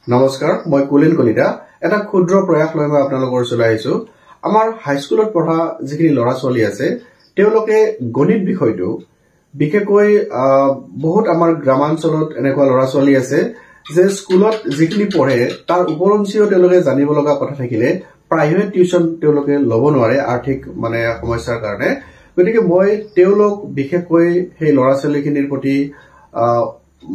নমস্কাৰ মই কুলিন কলিতা এটা ক্ষুদ্ৰ প্ৰয়াস লৈ মই আপোনালোকৰ ওচৰলৈ আহিছো আমাৰ হাই স্কুলত পঢ়া যিখিনি ল'ৰা ছোৱালী আছে তেওঁলোকে গণিত বিষয়টো বিশেষকৈ বহুত আমাৰ গ্ৰামাঞ্চলত এনেকুৱা ল'ৰা ছোৱালী আছে যে স্কুলত যিখিনি পঢ়ে তাৰ উপৰঞ্চিও তেওঁলোকে জানিব লগা কথা থাকিলে প্ৰাইভেট টিউচন তেওঁলোকে ল'ব নোৱাৰে আৰ্থিক মানে সমস্যাৰ কাৰণে গতিকে মই তেওঁলোক বিশেষকৈ সেই ল'ৰা ছোৱালীখিনিৰ প্ৰতি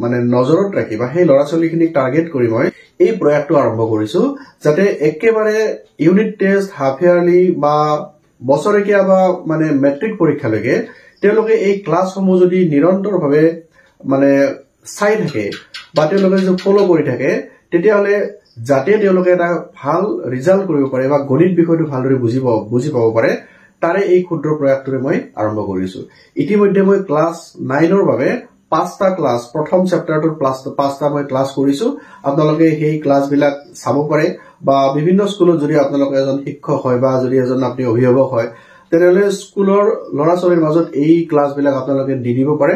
মানে নজৰত ৰাখি বা সেই ল'ৰা ছোৱালীখিনিক টাৰ্গেট কৰি মই এই প্ৰয়াসটো আৰম্ভ কৰিছো যাতে একেবাৰে ইউনিট টেষ্ট হাফ ইয়াৰলি বা বছৰেকীয়া বা মানে মেট্ৰিক পৰীক্ষালৈকে তেওঁলোকে এই ক্লাছসমূহ যদি নিৰন্তৰভাৱে মানে চাই থাকে বা তেওঁলোকে যদি ফলো কৰি থাকে তেতিয়াহ'লে যাতে তেওঁলোকে এটা ভাল ৰিজাল্ট কৰিব পাৰে বা গণিত বিষয়টো ভালদৰে বুজি পাব পাৰে তাৰে এই ক্ষুদ্ৰ প্ৰয়াসটোৰে মই আৰম্ভ কৰিছো ইতিমধ্যে মই ক্লাছ 9 ৰ বাবে 5টা ক্লাছ প্ৰথম চেপ্টাৰটোৰ 5টা মই ক্লাছ কৰিছো আপোনালোকে সেই ক্লাছ বিলাক চাব পাৰে বা বিভিন্ন স্কুলত যদি আপোনালোকে এজন শিক্ষক হয় বা যদি এজন আপুনি অভিভাৱক হয় তেনেহলে স্কুলৰ ল'ৰা ছোৱালীৰ মাজত এই ক্লাছ বিলাক আপোনালোকে দি দিব পাৰে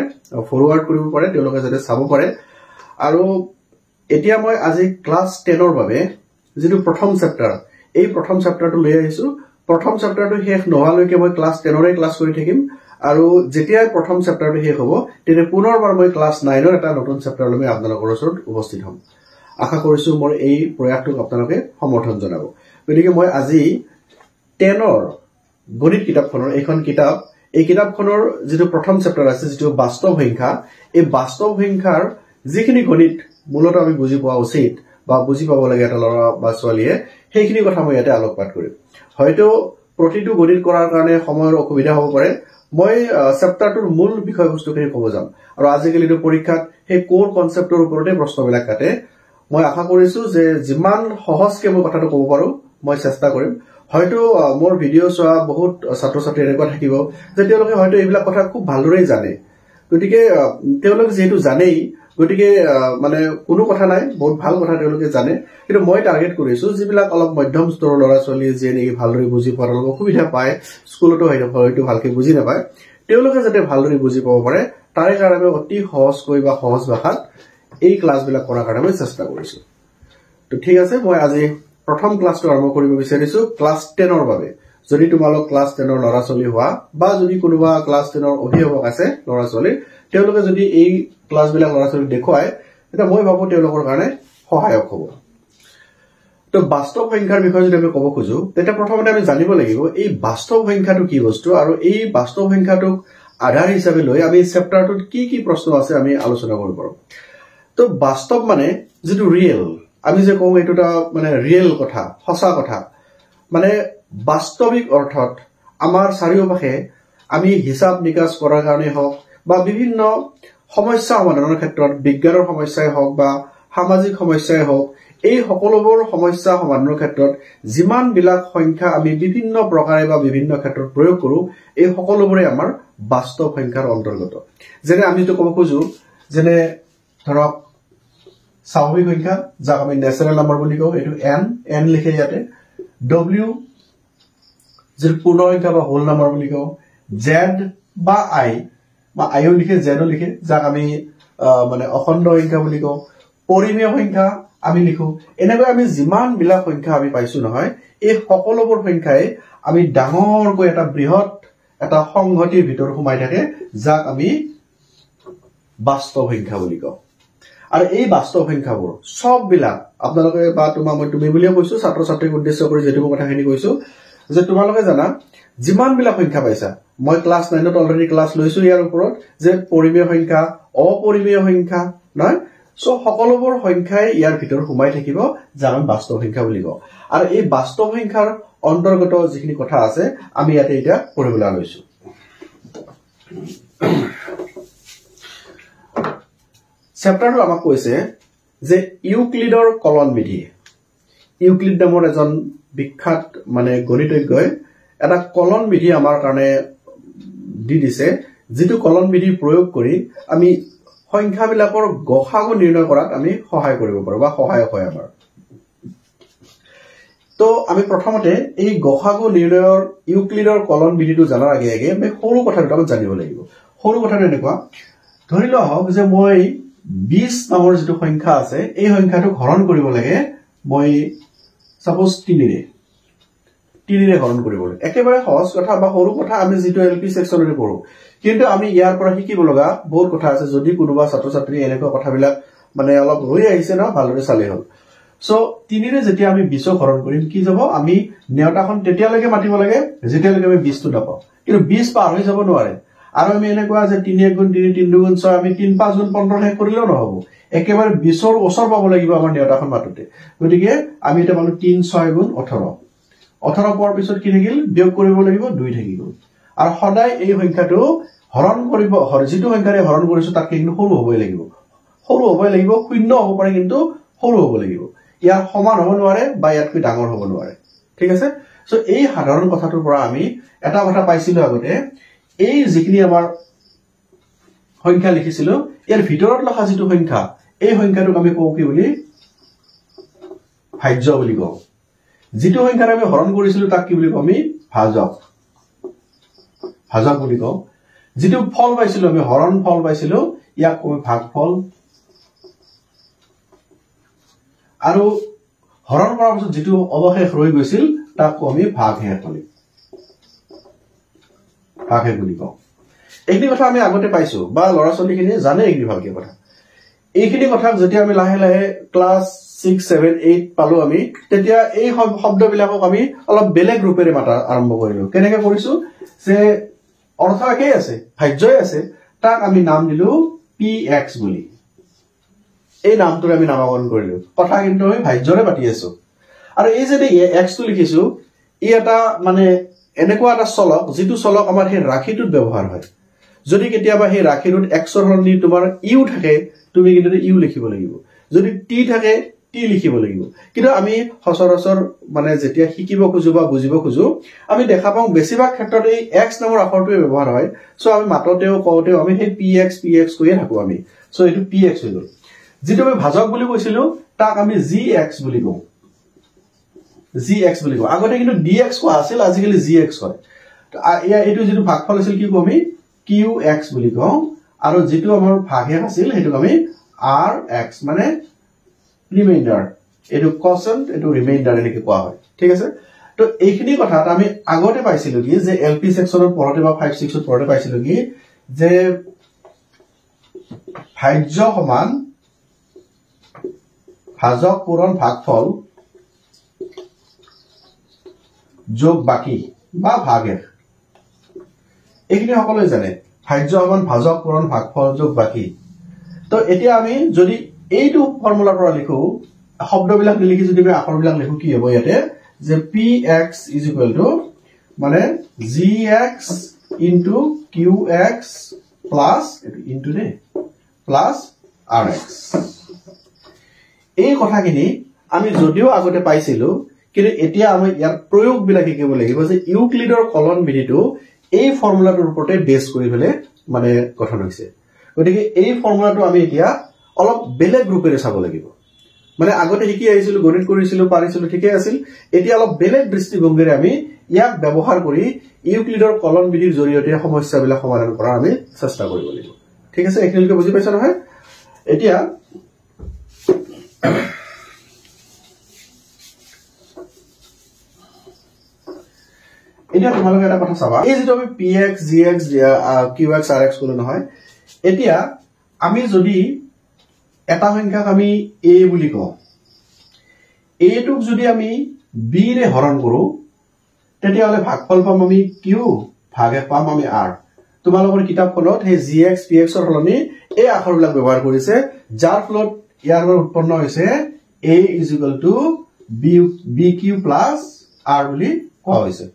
ফৰৱাৰ্ড কৰিব পাৰে তেওঁলোকে যাতে চাব পাৰে আৰু এতিয়া মই আজি ক্লাছ 10 ৰ বাবে যেটো প্ৰথম চেপ্টাৰ এই প্ৰথম চেপ্টাৰটো লৈ আহিছো প্ৰথম চেপ্টাৰটো শেষ নোহালৈকে মই ক্লাছ 10 ৰে ক্লাছ কৰি থাকিম আৰু যেতিয়া প্ৰথম চেপ্টাৰটো শেষ হ'ব তেতিয়া পুনৰবাৰ মই ক্লাছ 9 ৰ এটা নতুন চেপ্টাৰ লৈ আপোনালোকৰ ওচৰত উপস্থিত হ'ম আশা কৰিছো মোৰ এই প্ৰয়াসটোক আপোনালোকে সমৰ্থন জনাব গতিকে মই আজি 10 ৰ গণিত কিতাপখনৰ এখন কিতাপ এই কিতাপখনৰ যেটো প্ৰথম চেপ্টাৰ আছে যেটো বাস্তৱ সংখ্যা এই বাস্তৱ সংখ্যাৰ যিখিনি গণিত মূলত আমি বুজি পোৱা উচিত বা বুজি পাব লাগে এটা ল'ৰা বা ছোৱালীয়ে সেইখিনি কথা মই ইয়াতে আলোকপাত কৰিম হয়তো প্ৰতিটো গণিত কৰাৰ কাৰণে সময়ৰ অসুবিধা হ'ব পাৰে মই চেপ্টাৰটোৰ মূল বিষয়বস্তুখিনি ক'ব যাম আৰু আজিকালিটো পৰীক্ষাত সেই কোৰ কনসেপ্টৰ ওপৰতে প্ৰশ্নবিলাক কাটে মই আশা কৰিছো যে যিমান সহজকৈ মই কথাটো ক'ব পাৰো মই চেষ্টা কৰিম হয়তো মোৰ ভিডিঅ' চোৱা বহুত ছাত্ৰ ছাত্ৰী এনেকুৱা থাকিব যে তেওঁলোকে হয়তো এইবিলাক কথা খুব ভালদৰে জানে গতিকে তেওঁলোকে যেহেতু জানেই গতিকে মানে কোনো কথা নাই বহুত ভাল কথা তেওঁলোকে জানে কিন্তু মই টাৰ্গেট কৰিছো যিবিলাক অলপ মধ্যম স্তৰৰ ল'ৰা ছোৱালী যে নেকি ভালদৰে বুজি পোৱাৰ অলপ অসুবিধা পায় স্কুলতো হয়তো ভালকৈ বুজি নাপায় তেওঁলোকে যাতে ভালদৰে বুজি পাব পাৰে তাৰে কাৰণে অতি সহজকৈ বা সহজ ভাষাত এই ক্লাছবিলাক কৰাৰ কাৰণে মই চেষ্টা কৰিছো তো ঠিক আছে মই আজি প্ৰথম ক্লাছটো আৰম্ভ কৰিব বিচাৰিছো ক্লাছ 10 ৰ বাবে যদি তোমালোক ক্লাছ 10 ৰ ল'ৰা ছোৱালী হোৱা বা যদি কোনোবা ক্লাছ 10 ৰ অভিভাৱক আছে ল'ৰা ছোৱালী তেওঁলোকে যদি এই ক্লাছবিলাক ল'ৰা ছোৱালীক দেখুৱায় তেতিয়া মই ভাবো তেওঁলোকৰ কাৰণে সহায়ক হ'ব তো বাস্তৱ সংখ্যাৰ বিষয়ে যদি আমি ক'ব খোজো তেতিয়া প্ৰথমতে আমি জানিব লাগিব এই বাস্তৱ সংখ্যাটো কি বস্তু আৰু এই বাস্তৱ সংখ্যাটোক আধাৰ হিচাপে লৈ আমি চেপ্টাৰটোত কি প্ৰশ্ন আছে আমি আলোচনা কৰিব পাৰোঁ তো বাস্তৱ মানে যেটো ৰিয়েল আমি যে কওঁ এটোটা মানে ৰিয়েল কথা সঁচা কথা মানে বাস্তৱিক অৰ্থত আমাৰ চাৰিওপাশে আমি হিসাব নিকাচ কৰাৰ কাৰণে হওক বা বিভিন্ন সমস্যা সমাধানৰ ক্ষেত্ৰত বিজ্ঞানৰ সমস্যাই হওক বা সামাজিক সমস্যাই হওক এই সকলোবোৰ সমস্যা সমাধানৰ ক্ষেত্ৰত যিমান বিলাক সংখ্যা আমি বিভিন্ন প্ৰকাৰে বা বিভিন্ন ক্ষেত্ৰত প্ৰয়োগ কৰো এই সকলোবোৰে আমাৰ বাস্তৱ সংখ্যাৰ অন্তৰ্গত যেনে আমি তো ক'ব খোজো যেনে ধৰক স্বাভাৱিক সংখ্যা যাক আমি ন্যাচাৰাল নাম্বাৰ বুলি কওঁ এটো n লিখে ইয়াতে w যে পূৰ্ণ সংখ্যা বা হোল নাম্বাৰ বুলি কওঁ z বা i বা আইও লিখে জেডো লিখে যাক আমি মানে অখণ্ড সংখ্যা বুলি কওঁ পৰিমেয় সংখ্যা আমি লিখো এনেকৈ আমি যিমান বিলাক সংখ্যা আমি পাইছো নহয় এই সকলোবোৰ সংখ্যাই আমি ডাঙৰকৈ এটা বৃহৎ এটা সংহতিৰ ভিতৰত সোমাই থাকে যাক আমি বাস্তৱ সংখ্যা বুলি কওঁ আৰু এই বাস্তৱ সংখ্যাবোৰ সব বিলাক আপোনালোকে বা তুমি বুলিও কৈছো ছাত্ৰ ছাত্ৰীক উদ্দেশ্য কৰি যেটো কথাখিনি কৈছো যে তোমালোকে জানা যিমান বিলাক সংখ্যা পাইছা মই ক্লাছ 9 ত অলৰেডি ক্লাছ লৈছো ইয়াৰ ওপৰত যে পৰিমেয় সংখ্যা অপৰিমেয় সংখ্যা নহয় সো সকলোবোৰ সংখ্যাই ইয়াৰ ভিতৰত সোমাই থাকিব যাক আমি বাস্তৱ সংখ্যা বুলি কওঁ আৰু এই বাস্তৱ সংখ্যাৰ অন্তৰ্গত যিখিনি কথা আছে আমি ইয়াতে এটা পঢ়িবলৈ লৈছো চেপ্টাৰটো আমাক কৈছে যে ইউক্লিডৰ কলন বিধি ইউক্লিড নামৰ এজন বিখ্যাত মানে গণিতজ্ঞই এটা কলন বিধি আমাৰ কাৰণে দি দিছে যেটো কলন বিধি প্ৰয়োগ কৰি আমি সংখ্যাবিলাকৰ গসাগু নিৰ্ণয় কৰাত আমি সহায় কৰিব পাৰো বা সহায়ক হয় আমাৰ তো আমি প্ৰথমতে এই গসাগু নিৰ্ণয়ৰ ইউক্লিডৰ কলন বিধিটো জানাৰ আগে আমি সৰু কথা দুটা জানিব লাগিব সৰু কথাটো এনেকুৱা ধৰি লোৱা হওক যে মই 20 নামৰ যেটো সংখ্যা আছে এই সংখ্যাটো হৰণ কৰিব লাগে মই সাপোজ 3 ৰে হৰণ কৰিব লাগে একেবাৰে সহজ কথা বা সৰু কথা আমি যেটো এলপি সেকশনৰে পঢ়ো কিন্তু আমি ইয়াৰ পৰা শিকিব লগা বহুত কথা আছে যদি কোনোবা ছাত্ৰ ছাত্ৰী এনেকুৱা কথাবিলাক মানে অলপ ৰৈ আহিছে না ভালৰে চালে হল সো 3 ৰে যেতিয়া আমি 20 হৰণ কৰিম কি যাব আমি নেওতাখন তেতিয়ালৈকে মাতিব লাগে যেতিয়ালৈকে আমি 20 টো নাপাও কিন্তু 20 পাৰ হৈ যাব নোৱাৰে আৰু আমি এনেকুৱা যে 3 গুণ 3 3 গুণ 6 আমি 3 5 গুণ 15 হে কৰিলেও নহব একেবাৰে 20 ৰ ওচৰ পাব লাগিব আমাৰ নেওতাখন মাততে গতিকে আমি এটা পালো 3 6 গুণ 18 18 পোৱাৰ পিছত কি থাকিল বিয়োগ কৰিব লাগিব 2 থাকিব আৰু সদায় এই সংখ্যাটো হৰণ কৰিব যেটো সংখ্যাৰে হৰণ কৰিছো তাক কিন্তু সৰু হ'বই লাগিব শূন্য হ'ব পাৰে কিন্তু সৰু হ'ব লাগিব ইয়াৰ সমান হ'ব নোৱাৰে বা ইয়াতকৈ ডাঙৰ হ'ব নোৱাৰে ঠিক আছে সো এই সাধাৰণ কথাটোৰ পৰা আমি এটা কথা পাইছিলো আগতে এই যিখিনি আমাৰ সংখ্যা লিখিছিলো ইয়াৰ ভিতৰত লেখা যেটো সংখ্যা এই সংখ্যাটোক আমি কওঁ কি বুলি ভাজ্য বুলি কওঁ যেটো সংখ্যাৰে আমি হৰণ কৰিছিলো তাক কি বুলি কওঁ আমি ভাজক বুলি কওঁ যেটো ফল পাইছিলো আমি হৰণ ফল পাইছিলো ইয়াক কওঁ ভাগফল আৰু হৰণ কৰাৰ পিছত যেটো অৱশেষ ৰৈ গৈছিল তাক আমি ভাগশেষ বুলি কওঁ এইখিনি কথা আমি আগতে পাইছো বা লৰা ছোৱালীখিনি জানে এইখিনি ভালকে কথা এইখিনি কথা যেতিয়া আমি লাহে লাহে ক্লাস 6 7 8 পালো আমি তেতিয়া এই শব্দবিলাকক আমি অলপ বেলেগ ৰূপেৰে মাতা আৰম্ভ কৰিলো কেনেকৈ কৰিছো যে অৰ্থ একেই আছে ভাজ্যই আছে তাক আমি নাম দিলো px বুলি এই নামটো আমি নামকৰণ কৰিলো কথা কিন্তু আমি ভাজ্যৰে পাতি আছো আৰু এই যে x টো লিখিছো ই এটা মানে এনেকুৱা এটা চলক যেটো চলক আমাৰ হে ৰাখিটোত ব্যৱহাৰ হয় যদি কেতিয়াবা হে ৰাখিটোত x ৰ সলনি তোমাৰ u থাকে তুমি কিন্তু u লিখিব লাগিব যদি t থাকে t লিখিব লাগিব কিন্তু আমি সচৰাচৰ মানে যেতিয়া শিকিব খুজো বা বুজিব খুজো আমি দেখা পাওঁ বেছিভাগ ক্ষেত্ৰত এই x নামৰ আখৰটোৱে ব্যৱহাৰ হয় সো আমি মাততেও কওঁতেও আমি হে px কৈয়ে থাকো আমি সো এটো px হৈ গল যেটো আমি ভাজক বুলি কৈছিলো তাক আমি gx বুলি কওঁ আগতে কিন্তু dx কোৱা আছিল আজিকালি gx হয় এটো যেটো ভাগফল আছিল কি কওঁ আমি qx বুলি কওঁ আৰু যেটো আমাৰ ভাগশেষ আছিল হেতু আমি rx মানে ৰিমাইন্ডাৰ এটো কোসেন্ট এটো ৰিমাইন্ডাৰ এনেকৈ কোৱা হয় ঠিক আছে তো এইখিনি কথা আমি আগতে পাইছিলো কি যে এলপি সেকশনত পঢ়তে বা 5 6 ত পঢ়তে পাইছিলো কি যে ভাজ্য সমান ভাজক পূৰণ ভাগফল যোগ বাকি বা ভাগশেষ এইখিনি সকলোৱে জানে ভাজ্য সমান ভাজক পূৰণ ভাগফল যোগ বাকি তো এতিয়া আমি যদি এইটো ফৰ্মুলাৰ পৰা লিখো শব্দবিলাক লিখি যদি আমি আখৰবিলাক লিখো কি হ'ব ইয়াতে যে px মানে gx qx প্লাস ইনটু নে প্লাস rx এই কথাখিনি আমি যদিও আগতে পাইছিলো কিন্তু এতিয়া আমি ইয়াৰ প্ৰয়োগবিলাক শিকিব লাগিব যে ইউক্লিডৰ কলন বিধিটো এই ফৰ্মুলাটোৰ ওপৰতে বেস কৰি ফেলে মানে গঠন হৈছে গতিকে এই ফৰ্মুলাটো আমি এতিয়া অলপ বেলেগ ৰূপেৰে চাব লাগিব মানে আগতে শিকি আহিছিলো গণিত কৰিছিলো পাৰিছিলো ঠিকই আছিল এতিয়া অলপ বেলেগ দৃষ্টিভংগীৰে আমি ইয়াক ব্যৱহাৰ কৰি ইউক্লিডৰ কলন বিধিৰ জৰিয়তে সমস্যাবিলাক সমাধান কৰাৰ আমি চেষ্টা কৰিব লাগিব ঠিক আছে এইখিনিলৈকে বুজি পাইছা নহয় এতিয়া তোমালোকে এটা কথা চাবা এই যেটো আমি px gx qx rx কলো নহয় এতিয়া আমি যদি এটা সংখ্যাক আমি a বুলি কওঁ a টোক যদি আমি b ৰে হৰণ কৰো তেতিয়া হলে ভাগফল পাম আমি q ভাগে পাম আমি r তোমালোকৰ কিতাপখনত হে gx px ৰ সলনি এই আখৰবিলাক ব্যৱহাৰ কৰিছে যাৰ ফলত ইয়াৰ উৎপন্ন হৈছে a bq r বুলি কোৱা হৈছে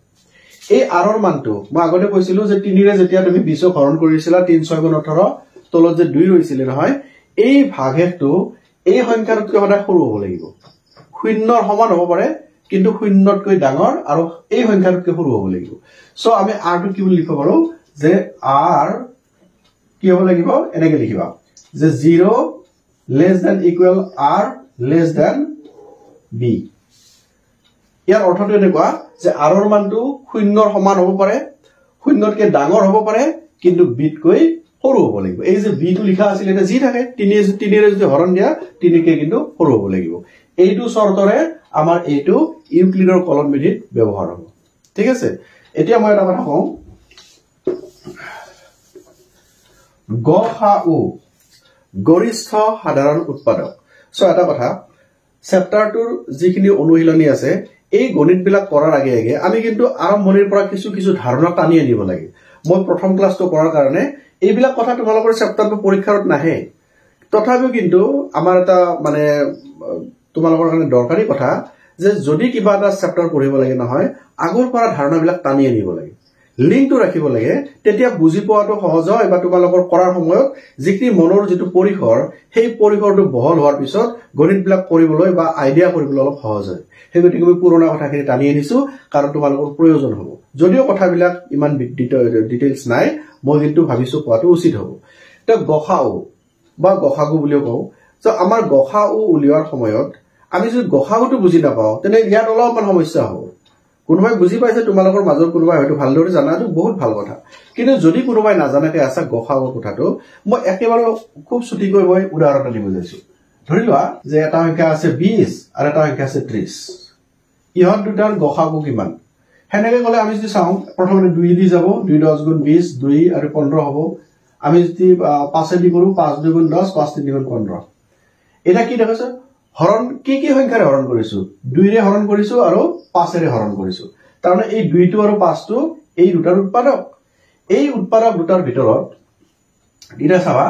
এই r ৰ মানটো মই আগতে কৈছিলো যে 3 ৰে যেতিয়া তুমি 20 হৰণ কৰিছিলা 3 6 গুণ 18 তলত যে 2 ৰৈছিল নহয় এই ভাগশেষটো এই সংখ্যাটোতকৈ সদায় সৰু হ'ব লাগিব শূন্যৰ সমান হ'ব পাৰে কিন্তু শূন্যতকৈ ডাঙৰ আৰু এই সংখ্যাটোতকৈ সৰু হ'ব লাগিব সো আমি r টো কি বুলি লিখিব পাৰো যে r কি হ'ব লাগিব এনেকৈ লিখিবা যে 0 less than equal r less than b ইয়াৰ অৰ্থটো এনেকুৱা যে r ৰ মানটো শূন্যৰ সমান হ'ব পাৰে শূন্যতকৈ ডাঙৰ হ'ব পাৰে কিন্তু b তকৈ সৰু হ'ব লাগিব এই যে b টো লিখা আছিল এটা যি থাকে 3 ৰে যদি হৰণ দিয়া 3 কে কিন্তু সৰু হ'ব লাগিব এইটো শৰ্তৰে আমাৰ এইটো ইউক্লিডৰ কলন বিধিত ব্যৱহাৰ হ'ব ঠিক আছে এতিয়া মই এটা কথা কওঁ গসাউ গৰিষ্ঠ সাধাৰণ উৎপাদক সো এটা কথা চেপ্টাৰটোৰ যিখিনি অনুশীলনী আছে এই গণিতবিলাক কৰাৰ আগে আগে আমি কিন্তু আৰম্ভণিৰ পৰা কিছু ধাৰণা টানি আনিব লাগে মই প্ৰথম ক্লাছটো কৰাৰ কাৰণে এইবিলাক কথা তোমালোকৰ চেপ্টাৰটো পৰীক্ষাত নাহে তথাপিও কিন্তু আমাৰ এটা মানে তোমালোকৰ কাৰণে দৰকাৰী কথা যে যদি কিবা এটা চেপ্টাৰ পঢ়িব লাগে নহয় আগৰ পৰা ধাৰণাবিলাক টানি আনিব লাগে লিংকটো ৰাখিব লাগে তেতিয়া বুজি পোৱাটো সহজ হয় বা তোমালোকৰ কৰাৰ সময়ত যিখিনি মনৰ যেটো পৰিসৰ সেই পৰিসৰটো বহল হোৱাৰ পিছত গণিতবিলাক কৰিবলৈ বা আইডিয়া কৰিবলৈ অলপ সহজ হয় হেগতিকে মই পুৰণা কথাখিনি টানি আনিছো কাৰণ তোমালোকৰ প্ৰয়োজন হ'ব যদিও কথাবিলাক ইমান ডিটেইলছ নাই মই কিন্তু ভাবিছো কোৱাটো উচিত হ'ব তো গসাউ বা গসাগু বুলিও কওঁ তো আমাৰ গসাউ উলিওৱাৰ সময়ত আমি যদি গসাগুটো বুজি নাপাওঁ তেনে ইয়াত অলপমান সমস্যা হ'ব কোনোবাই বুজি পাইছে তোমালোকৰ মাজৰ কোনোবাই হয়তো ভালদৰে জানাটো বহুত ভাল কথা কিন্তু যদি কোনোবাই নাজানাকে আছে গসাগুৰ কথাটো মই একেবাৰে খুব ছুটিকৈ মই উদাহৰণ এটা দিব যাইছো ধৰি লোৱা যে এটা সংখ্যা আছে 20 আৰু এটা সংখ্যা আছে 30 ইহত দুটাৰ গসাগু কিমান হেনেকে গলে আমি যদি চাওঁ প্ৰথমতে 2 দি যাব 2 10 গুণ 20 2 আৰু 15 হ'ব আমি যদি 5 দি কৰো 5 2 গুণ 10 5 3 গুণ 15 এটা কি দেখাছে হৰণ কি সংখ্যাৰে হৰণ কৰিছো 2 ৰে হৰণ কৰিছো আৰু 5 ৰে হৰণ কৰিছো তাৰমানে এই 2 টো আৰু 5 টো এই দুটাৰ উৎপাদক এই উৎপাদক দুটাৰ ভিতৰত এটা চাবা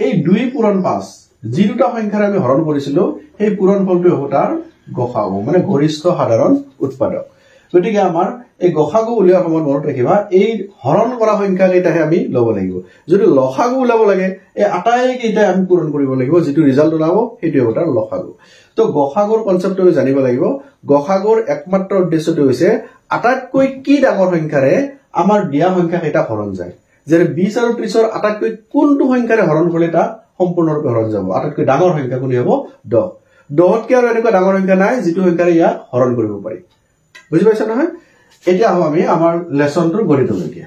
এই 2 পূৰণ 5 যি দুটা সংখ্যাৰে আমি হৰণ কৰিছিলো সেই পূৰণ ফলটো হ'ব তাৰ গসাগু মানে গৰিষ্ঠ সাধাৰণ উৎপাদক গতিকে আমাৰ এই গসাগু উলিওৱাৰ সময়ত মনত ৰাখিবা এই হৰণ কৰা সংখ্যা কেইটাহে আমি ল'ব লাগিব যদি লসাগু উলাব লাগে এই আটাই কেইটা আমি পূৰণ কৰিব লাগিব যেটো ৰিজাল্ট ওলাব সেইটো হ'ব তাৰ লসাগু তো গসাগুৰ কনসেপ্টটো জানিব লাগিব গসাগুৰ একমাত্ৰ উদ্দেশ্যটো হৈছে আটাইতকৈ কি ডাঙৰ সংখ্যাৰে আমাৰ দিয়া সংখ্যা কেইটা হৰণ যায় যে 20 আৰু 30 ৰ আটাইতকৈ কোনটো সংখ্যাৰে হৰণ কৰিলে তা সম্পূৰ্ণৰূপে হৰণ যাব আটাইতকৈ ডাঙৰ সংখ্যা কোনটো হ'ব 10 10তকৈ আৰু এনেকুৱা ডাঙৰ সংখ্যা নাই যেটো সংখ্যাৰে ইয়াক হৰণ কৰিব পাৰি বুজি পাইছা নহয় এতিয়া হম আমি আমাৰ লেসনটোৰ গণিতলৈকে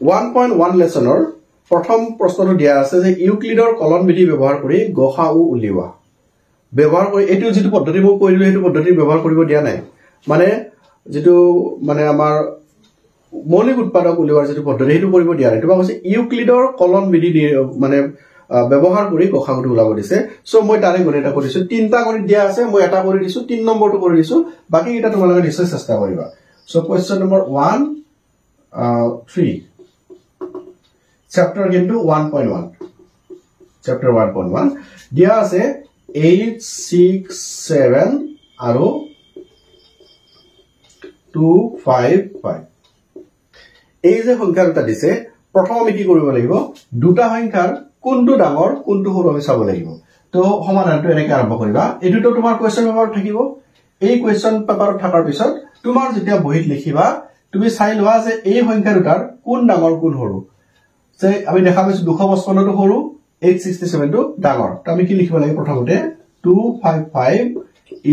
1.1 লেসনৰ প্ৰথম প্ৰশ্নটো দিয়া আছে যে ইউক্লিডৰ কলন বিধি ব্যৱহাৰ কৰি গসাউ উলিওৱা ব্যৱহাৰ কৰি এটো যেটো পদ্ধতি মই কৈলো হেতু পদ্ধতি ব্যৱহাৰ কৰিব দিয়া নাই মানে যেটো মানে আমাৰ মৌলিক উৎপাদক উলিওৱাৰ যেটো পদ্ধতি হেতু কৰিব দিয়া নাই তোমাক কৈছে ইউক্লিডৰ কলন বিধি মানে ব্যৱহাৰ কৰি গসাগুটো উলাব দিছে সো মই তাৰে গণিত কৰিছো তিনটা গণিত দিয়া আছে মই এটা কৰি দিছো 3 নম্বৰটো কৰি দিছো বাকি এটা তোমালোকে নিশ্চয় চেষ্টা কৰিবা so question number 3 chapter into 1.1 chapter 1.1 দিয়া আছে 8 6 7 আৰু 2 5 5 এই যে সংখ্যা দুটা দিছে প্ৰথম আমি কি কৰিব লাগিব দুটা সংখ্যাৰ কোনটো ডাঙৰ কোনটো সৰু আমি চাব লাগিব তো সমাধানটো এনেকৈ আৰম্ভ কৰিবা এটো তোমাৰ কোৱেশ্চন পেপাৰত থাকিব এই কোৱেশ্চন পেপাৰত থাকাৰ পিছত তোমাৰ যেতিয়া বহিত লিখিবা তুমি চাই লোৱা যে এই সংখ্যা দুটাৰ কোন ডাঙৰ কোন সৰু যে আমি দেখা পাইছো 255 টো সৰু 867 টো ডাঙৰ তো আমি কি লিখিব লাগিব প্ৰথমতে 255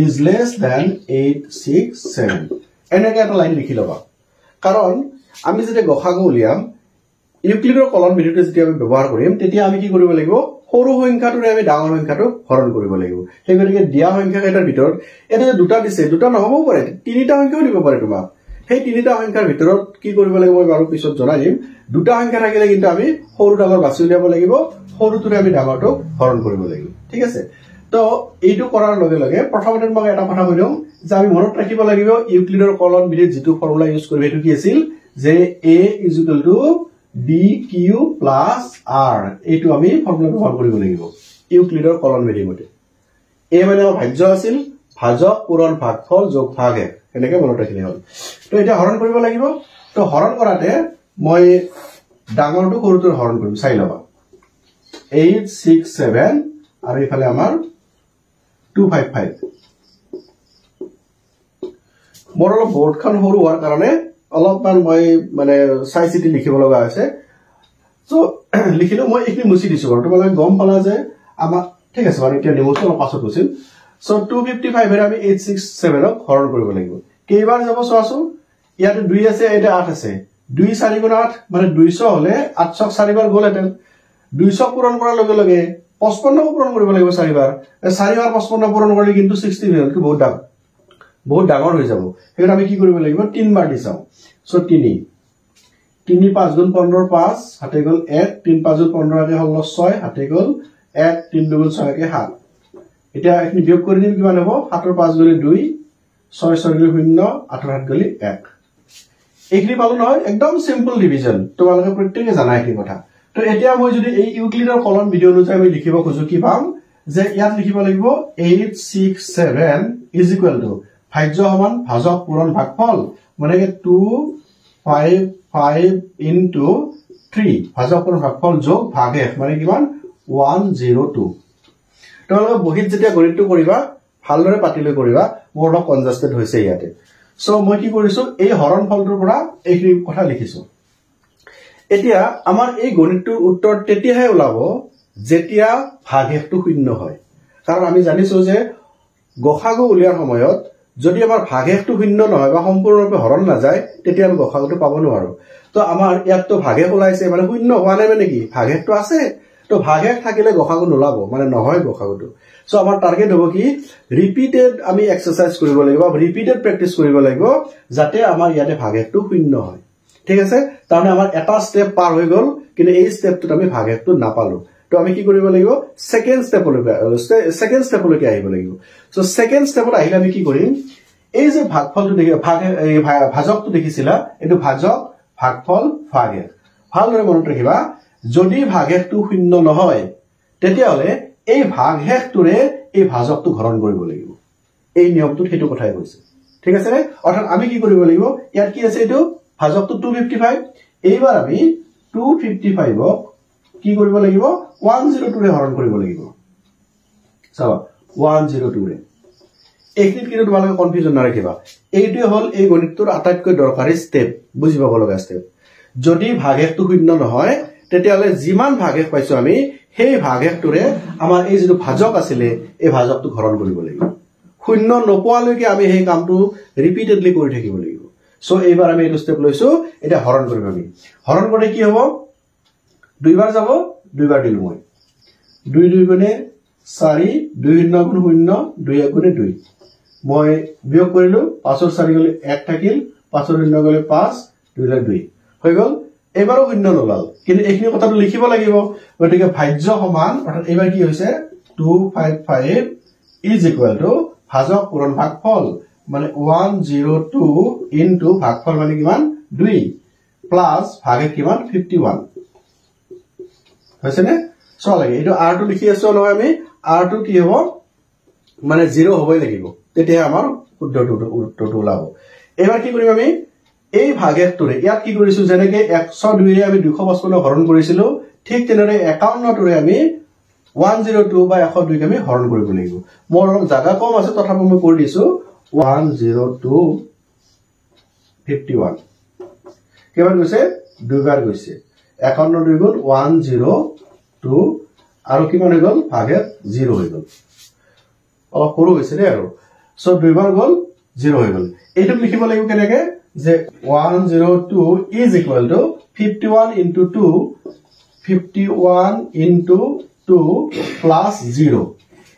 is less than 867 এনেকৈ এটা লাইন লিখি লবা কাৰণ আমি যেতিয়া গসাগু উলিয়াম ইউক্লিডৰ কলন বিধিটো যেতিয়া আমি ব্যৱহাৰ কৰিম তেতিয়া আমি কি কৰিব লাগিব সৰু সংখ্যাটোৰে আমি ডাঙৰ সংখ্যাটো হৰণ কৰিব লাগিব হেগতিকে দিয়া সংখ্যা কেইটাৰ ভিতৰত এটা দুটা দিছে দুটা নহবও পাৰে তিনিটা সংখ্যাও দিব পাৰে তোমাক সেই তিনিটা সংখ্যাৰ ভিতৰত কি কৰিব লাগিব মই বাৰু পিছত জনাইম দুটা সংখ্যা থাকিলে কিন্তু আমি সৰু ডাঙৰ বাছি উলিয়াব লাগিব সৰুটোৰে আমি ডাঙৰটো হৰণ কৰিব লাগিব ঠিক আছে তো এইটো কৰাৰ লগে লগে প্ৰথমতে মই এটা কথা কৈলো যে আমি মনত ৰাখিব লাগিব ইউক্লিডৰ কলন বিধিৰ যেটো ফৰ্মুলা ইউজ কৰিব এটো কি আছিল যে a dq r এইটো আমি ফৰ্মুলা ব্যৱহাৰ কৰিব লাগিব ইউক্লিডৰ কলন বিধি মতে a মানে ভাজ্য আছিল ভাজক পূৰণ ভাগফল যোগ ভাগ এনেকৈ মনত ৰাখিলে হ'ল তো এটা হৰণ কৰিব লাগিব তো হৰণ কৰাতে মই ডাঙৰটো সৰুটোৰ হৰণ কৰিম চাই লবা 8 6 7 আৰু ইফালে আমাৰ 255 মোৰ অলপ বৰ্ডখন সৰু হোৱাৰ কাৰণে অলপমান মই মানে চাই চিটি লিখিব লগা আছে সো লিখিলো মই একনি মুছি দিছো বাৰু তোমালোকে গম পালা যে আমাৰ ঠিক আছে বাৰু এতিয়া নিমুছো অলপ পাছত কৈছিল সো 255 এৰ আমি 867 ক হৰণ কৰিব লাগিব কেইবাৰ যাব চোৱাছো ইয়াতে 2 আছে এটা 8 আছে 2 4 গুণ 8 মানে 200 হলে 800 4 বাৰ গলেতেন 200 পূৰণ কৰাৰ লগে লগে 55 পূৰণ কৰিব লাগিব 4 বাৰ 4 বাৰ 55 পূৰণ কৰিলে কিন্তু 60 হয় কি বহুত ডাঙৰ হৈ যাব হেৰ আমি কি কৰিব লাগিব 3 বাৰ দি চাও সো 3 5 গুণ 15 5 হাতে গল 1 3 5 গুণ 15 কে হল 6 হাতে গল 1 3 গুণ 6 কে 7 এটা এখিনি বিয়োগ কৰি দিম কিমান হ'ব 7 ৰ 5 গলে 2 6 6 গলে 0 8 ৰ 7 গলে 1 এইখিনি পালো নহয় একদম সিম্পল ডিভিজন তোমালোকে প্ৰত্যেককে জানা এই কথা তো এতিয়া মই যদি এই ইউক্লিডৰ কলন ভিডিও অনুযায়ী আমি লিখিব খুজো কি পাম যে ইয়াত লিখিব লাগিব 867 ইজ ইকুৱেল টু ভাজ্য সমান ভাজক পূৰণ ভাগফল মানে 255 ইনটু 3 ভাজক পূৰণ ভাগফল যোগ ভাগ f মানে কিমান 102 তোমালোকে বহিত যেতিয়া গণিতটো কৰিবা ভালদৰে পাতিলৈ কৰিবা মোৰ অলপ কনজাস্টেড হৈছে ইয়াতে সো মই কি কৰিছো এই হৰণ ফলটোৰ পৰা এইখিনি কথা লিখিছো এতিয়া আমাৰ এই গণিতটোৰ উত্তৰ তেতিয়াহে ওলাব যেতিয়া ভাগশেষটো শূন্য হয় কাৰণ আমি জানিছো যে গসাগু উলিয়াৰ সময়ত যদি আমাৰ ভাগশেষটো শূন্য নহয় বা সম্পূৰ্ণৰূপে হৰণ নাযায় তেতিয়া আমি গসাগুটো পাব নোৱাৰো তো আমাৰ ইয়াতটো ভাগশেষ ওলাইছে মানে শূন্য হোৱা নাই মানে কি ভাগশেষটো আছে তো ভাগশেষ থাকিলে গসাগু নোলাব মানে নহয় গসাগুটো সো আমাৰ টাৰ্গেট হ'ব কি ৰিপিটেড আমি এক্সাৰসাইজ কৰিব লাগিব ৰিপিটেড প্ৰেক্টিস কৰিব লাগিব যাতে আমাৰ ইয়াতে ভাগশেষটো শূন্য হয় ঠিক আছে তাৰমানে আমাৰ এটা স্টেপ পাৰ হৈ গল কিন্তু এই স্টেপটোত আমি ভাগশেষটো নাপালো তো আমি কি কৰিব লাগিব সেকেন্ড স্টেপলৈকে আহিব লাগিব সো সেকেন্ড স্টেপত আহিলে আমি কি কৰিম এই যে ভাগফলটো দেখি ভাজকটো দেখিছিলা এটো ভাজক ভাগফল ভাগশেষ ভালদৰে মনত ৰাখিবা যদি ভাগশেষটো শূন্য নহয় তেতিয়াহলে এই ভাগশেষটোৰে এই ভাজকটো হৰণ কৰিব লাগিব এই নিয়মটো হেতু কথাই কৈছে ঠিক আছে নে অৰ্থাৎ আমি কি কৰিব লাগিব ইয়াত কি আছে এটো ভাজকটো 255 এইবাৰ আমি 255 ক কি কৰিব লাগিব 102 ৰে হৰণ কৰিব লাগিব চাবা 102 ৰে এইখিনিত কিন্তু তোমালোকে কনফিউজন নাৰাখিবা এইটোৱে হল এই গণিতটোৰ আটাইতকৈ দৰকাৰী স্টেপ বুজি পাব লগা স্টেপ যদি ভাগশেষটো শূন্য নহয় তেতিয়াহলে যিমান ভাগশেষ পাইছো আমি সেই ভাগশেষটোৰে আমাৰ এই যেটো ভাজক আছিল এই ভাজকটো হৰণ কৰিব লাগিব শূন্য নপোৱালৈকে আমি সেই কামটো ৰিপিটেডলি কৰি থাকিব লাগিব সো এইবাৰ আমি এই স্টেপ লৈছো এটা হৰণ কৰিম আমি হৰণ কৰিলে কি হ'ব দুইবাৰ যাব দুইবাৰ দিলো মই 2 2 গুণে 4 2 0 গুণ 0 2 1 গুণে 2 মই বিয়োগ কৰিলো 5 ৰ 4 গলে 1 থাকিল 5 ৰ 0 গলে 5 2 ৰ 2 হৈ গল এবাৰো শূন্য নলাল কিন্তু এইখিনি কথাটো লিখিব লাগিব গতিকে ভাজ্য সমান অৰ্থাৎ এবাৰ কি হৈছে 255 ইজ ইকুৱেল টু ভাজক পূৰণ ভাগফল মানে 102 ইনটু ভাগফল মানে কিমান 2 প্লাস ভাগে কিমান 51 হৈছে নে সো লাগে এটো r2 লিখি আছো নহয় আমি r2 কি হ'ব মানে 0 হ'বই লাগিব তেতিয়া আমাৰ উত্তৰটো ওলাব এবাৰ কি কৰিম আমি এই ভাগশেষটোৰে ইয়াত কি কৰিছো যেনেকে 102 ৰে আমি 255 হৰণ কৰিছিলো ঠিক তেনেদৰে 51 টোৰে আমি 102 বা 102 কে আমি হৰণ কৰিব লাগিব মোৰ জায়গা কম আছে তথাপি মই কৰি দিছো 102 51 কেবাৰ গৈছে দুইবাৰ গৈছে 51 গুণ 102 আৰু কিমান হৈ গল ভাগশেষ 0 হৈ গল অলপ সৰু হৈছে নে আৰু সো দুইবাৰ গল 0 হৈ গল এইটো লিখিব লাগিব কেনেকে যে 102 is equal to 51 into 2 51 into 2 plus 0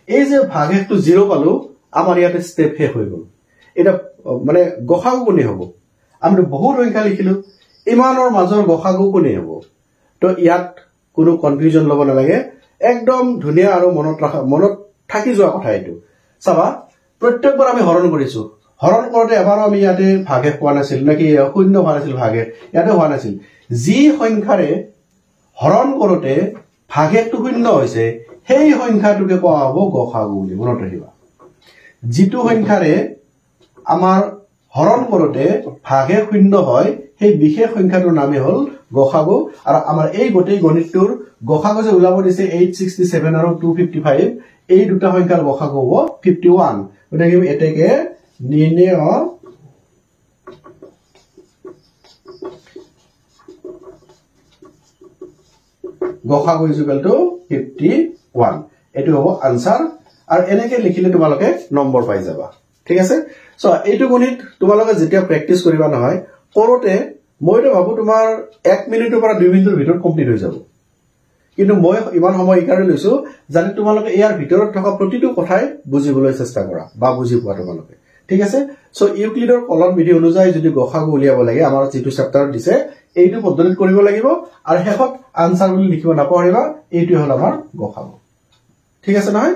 এই যে ভাগশেষটো 0 পালো আমাৰ ইয়াতে স্টেপ শেষ হৈ গল এটা মানে গসাগু কোনে হ'ব আমি বহুত সংখ্যা লিখিলো ইমানৰ মাজৰ গসাগু কোনে হ'ব তো ইয়াত কোনো কনফিউজন লব নালাগে একদম ধুনিয়া আৰু মনত থাকি যোৱা কথা এটো চাবা প্ৰত্যেকবাৰ আমি হৰণ কৰিছো হৰণ কৰোতে এবাৰো আমি ইয়াতে ভাগশেষ পোৱা নাছিল নাকি শূন্য হোৱা নাছিল ভাগশেষ ইয়াতে হোৱা নাছিল যি সংখ্যাৰে হৰণ কৰোতে ভাগশেষটো শূন্য হৈছে সেই সংখ্যাটোকে কোৱা হ'ব গসাগু বুলি মনত ৰাখিবা যিটো সংখ্যাৰে আমাৰ হৰণ কৰোতে ভাগশেষ শূন্য হয় সেই বিশেষ সংখ্যাটোৰ নামে হল গসাগু আৰু আমাৰ এই গোটেই গণিতটোৰ গসাগু যে ওলাব দিছে 867 আৰু 255 এই দুটা সংখ্যাৰ গসাগু হ'ব 51 গতিকে আমি এটাকে নিৰ্ণয় গসাগু ইজ ইকুৱেল টু 51 এটো হ'ব আনসাৰ আৰু এনেকে লিখিলে তোমালোকে নম্বৰ পাই যাবা ঠিক আছে সো এইটো গণিত তোমালোকে যেতিয়া প্ৰেক্টিস কৰিবা নহয় কৰোতে মইতো ভাবো তোমাৰ 1 মিনিটৰ পৰা 2 মিনিটৰ ভিতৰত কমপ্লিট হৈ যাব কিন্তু মই ইমান সময় ইকাৰে লৈছো যাতে তোমালোকে ইয়াৰ ভিতৰত থকা প্ৰতিটো কথাই বুজিবলৈ চেষ্টা কৰা বা বুজি পোৱা তোমালোকে ঠিক আছে সো ইউক্লিডৰ কলন বিধি অনুযায়ী যদি গসাগু উলিয়াব লাগে আমাৰ যেটো চেপ্টাৰত দিছে এইটো পদ্ধতিত কৰিব লাগিব আৰু শেষত আনসাৰ বুলি লিখিব নাপাহৰিবা এইটো হল আমাৰ গসাগু ঠিক আছে নহয়